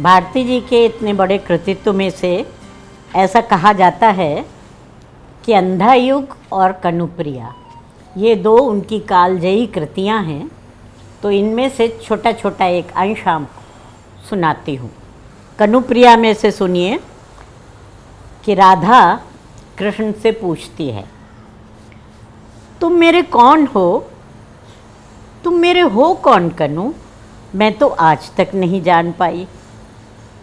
भारती जी के इतने बड़े कृतित्व में से ऐसा कहा जाता है कि अंधा युग और कनुप्रिया ये दो उनकी कालजयी कृतियां हैं। तो इनमें से छोटा छोटा एक अंश आपको सुनाती हूँ। कनुप्रिया में से सुनिए कि राधा कृष्ण से पूछती है, तुम मेरे कौन हो? तुम मेरे हो कौन कनु? मैं तो आज तक नहीं जान पाई।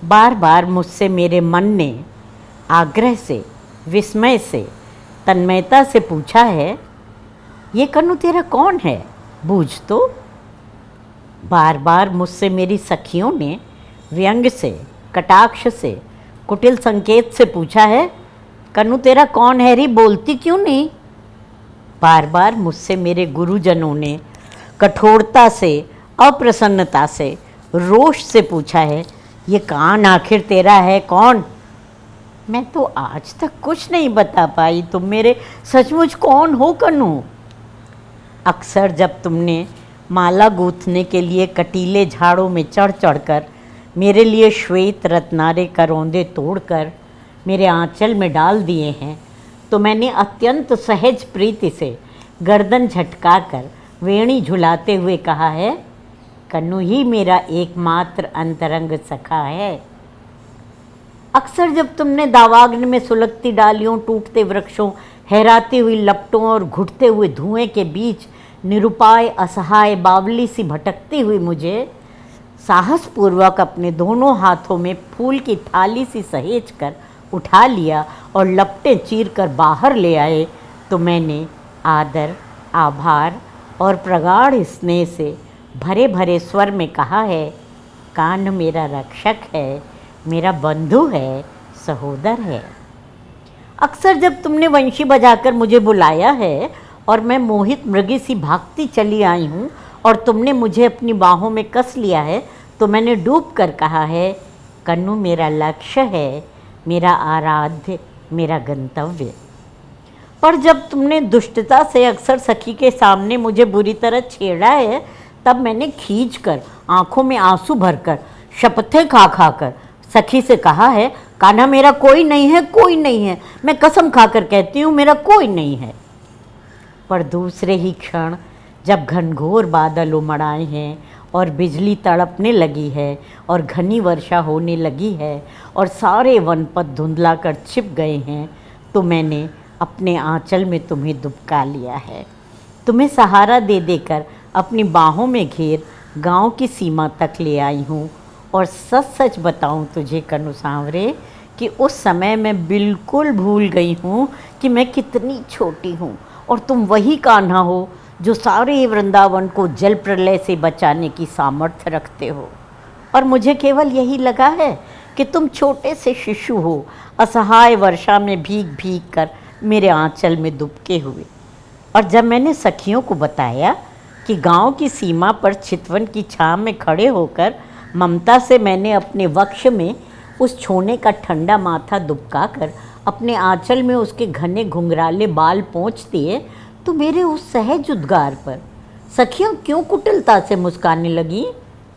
बार बार मुझसे मेरे मन ने आग्रह से, विस्मय से, तन्मयता से पूछा है, ये कनु तेरा कौन है? बूझ तो। बार बार मुझसे मेरी सखियों ने व्यंग से, कटाक्ष से, कुटिल संकेत से पूछा है, कनु तेरा कौन है रे? बोलती क्यों नहीं? बार बार मुझसे मेरे गुरुजनों ने कठोरता से, अप्रसन्नता से, रोष से पूछा है, ये कान आखिर तेरा है कौन? मैं तो आज तक कुछ नहीं बता पाई। तुम मेरे सचमुच कौन हो कनु? अक्सर जब तुमने माला गूंथने के लिए कटीले झाड़ों में चढ़ चढ़कर मेरे लिए श्वेत रत्नारे करौंदे तोड़कर मेरे आंचल में डाल दिए हैं, तो मैंने अत्यंत सहज प्रीति से गर्दन झटकाकर वेणी झुलाते हुए कहा है, कन्नू ही मेरा एकमात्र अंतरंग सखा है। अक्सर जब तुमने दावाग्न में सुलगती डालियों, टूटते वृक्षों, हैराती हुई लपटों और घुटते हुए धुएं के बीच निरुपाय असहाय बावली सी भटकती हुई मुझे साहसपूर्वक अपने दोनों हाथों में फूल की थाली सी सहेज कर उठा लिया और लपटें चीर कर बाहर ले आए, तो मैंने आदर, आभार और प्रगाढ़ स्नेह से भरे भरे स्वर में कहा है, कान मेरा रक्षक है, मेरा बंधु है, सहोदर है। अक्सर जब तुमने वंशी बजाकर मुझे बुलाया है और मैं मोहित मृगी सी भागती चली आई हूँ और तुमने मुझे अपनी बाहों में कस लिया है, तो मैंने डूब कर कहा है, कन्नू मेरा लक्ष्य है, मेरा आराध्य, मेरा गंतव्य। पर जब तुमने दुष्टता से अक्सर सखी के सामने मुझे बुरी तरह छेड़ा है, तब मैंने खींचकर, आंखों में आंसू भरकर, शपथें खा खा कर सखी से कहा है, कान्हा मेरा कोई नहीं है, कोई नहीं है। मैं कसम खाकर कहती हूँ, मेरा कोई नहीं है। पर दूसरे ही क्षण जब घनघोर बादल उमड़ आए हैं और बिजली तड़पने लगी है और घनी वर्षा होने लगी है और सारे वनपथ धुंधला कर छिप गए हैं, तो मैंने अपने आंचल में तुम्हें दुबका लिया है। तुम्हें सहारा दे देकर अपनी बाहों में घेर गांव की सीमा तक ले आई हूँ। और सच सच बताऊँ तुझे कनु सांवरे कि उस समय मैं बिल्कुल भूल गई हूँ कि मैं कितनी छोटी हूँ और तुम वही कान्हा हो जो सारे वृंदावन को जल प्रलय से बचाने की सामर्थ्य रखते हो। और मुझे केवल यही लगा है कि तुम छोटे से शिशु हो, असहाय वर्षा में भीग भीग कर मेरे आंचल में दुबके हुए। और जब मैंने सखियों को बताया कि गांव की सीमा पर चितवन की छांव में खड़े होकर ममता से मैंने अपने वक्ष में उस छोने का ठंडा माथा दुबका कर अपने आंचल में उसके घने घुंघराले बाल पोंछ दिए, तो मेरे उस सहज उद्गार पर सखियाँ क्यों कुटिलता से मुस्काने लगीं,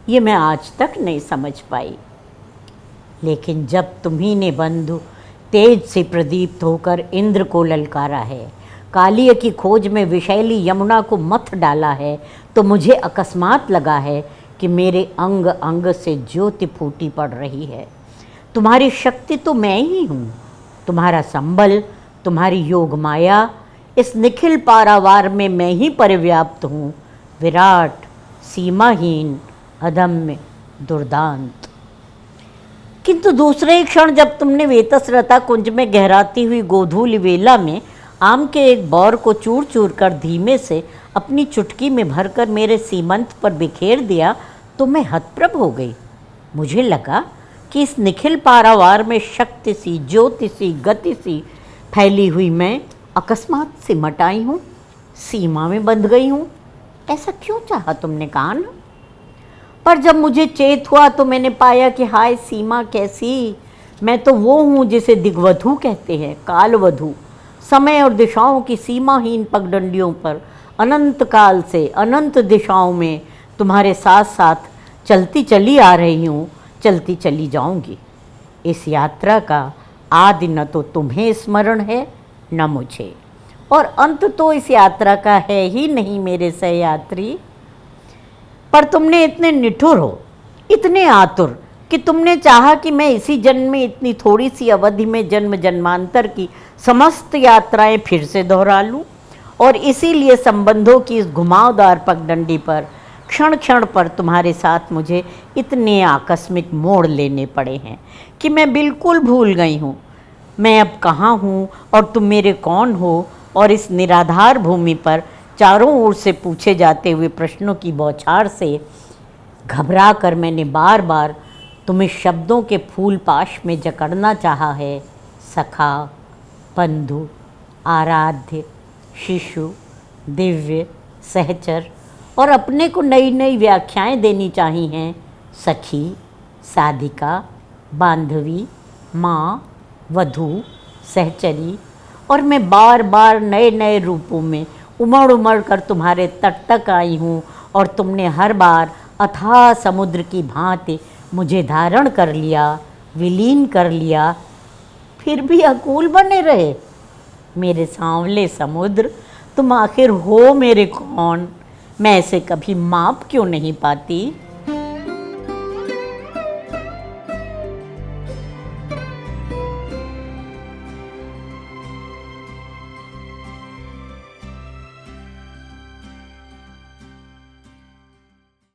ये मैं आज तक नहीं समझ पाई। लेकिन जब तुम्ही ने बंधु तेज से प्रदीप्त होकर इंद्र को ललकारा है, कालिय की खोज में विशैली यमुना को मथ डाला है, तो मुझे अकस्मात लगा है कि मेरे अंग अंग से ज्योति फूटी पड़ रही है। तुम्हारी शक्ति तो मैं ही हूँ, तुम्हारा संबल, तुम्हारी योग माया, इस निखिल पारावार में मैं ही परिव्याप्त हूँ, विराट, सीमाहीन, अदम्य, दुर्दांत। किंतु दूसरे ही क्षण जब तुमने वेतसरता कुंज में गहराती हुई गोधूली वेला में आम के एक बौर को चूर चूर कर धीमे से अपनी चुटकी में भरकर मेरे सीमंत पर बिखेर दिया, तो मैं हतप्रभ हो गई। मुझे लगा कि इस निखिल पारावार में शक्ति सी, ज्योति सी, गति सी फैली हुई मैं अकस्मात सिमट आई हूँ, सीमा में बंध गई हूँ। ऐसा क्यों चाहा तुमने कान? पर जब मुझे चेत हुआ तो मैंने पाया कि हाय सीमा कैसी, मैं तो वो हूँ जिसे दिग्वधू कहते हैं, कालवधू। समय और दिशाओं की सीमाहीन पगडंडियों पर अनंत काल से अनंत दिशाओं में तुम्हारे साथ साथ चलती चली आ रही हूँ, चलती चली जाऊंगी। इस यात्रा का आदि न तो तुम्हें स्मरण है न मुझे, और अंत तो इस यात्रा का है ही नहीं मेरे सहयात्री। पर तुमने इतने निठुर हो, इतने आतुर, कि तुमने चाहा कि मैं इसी जन्म में इतनी थोड़ी सी अवधि में जन्म जन्मांतर की समस्त यात्राएं फिर से दोहरा लूं, और इसीलिए संबंधों की इस घुमावदार पगडंडी पर क्षण क्षण पर तुम्हारे साथ मुझे इतने आकस्मिक मोड़ लेने पड़े हैं कि मैं बिल्कुल भूल गई हूँ मैं अब कहाँ हूँ और तुम मेरे कौन हो। और इस निराधार भूमि पर चारों ओर से पूछे जाते हुए प्रश्नों की बौछार से घबरा कर मैंने बार बार तुम्हें शब्दों के फूल पाश में जकड़ना चाहा है। सखा, बंधु, आराध्य, शिशु, दिव्य, सहचर, और अपने को नई नई व्याख्याएं देनी चाही हैं। सखी, साधिका, बांधवी, माँ, वधू, सहचरी, और मैं बार बार नए नए रूपों में उमड़ उमड़ कर तुम्हारे तट तक आई हूँ, और तुमने हर बार अथाह समुद्र की भांति मुझे धारण कर लिया, विलीन कर लिया, फिर भी अकूल बने रहे। मेरे सांवले समुद्र, तुम आखिर हो मेरे कौन? मैं इसे कभी माप क्यों नहीं पाती?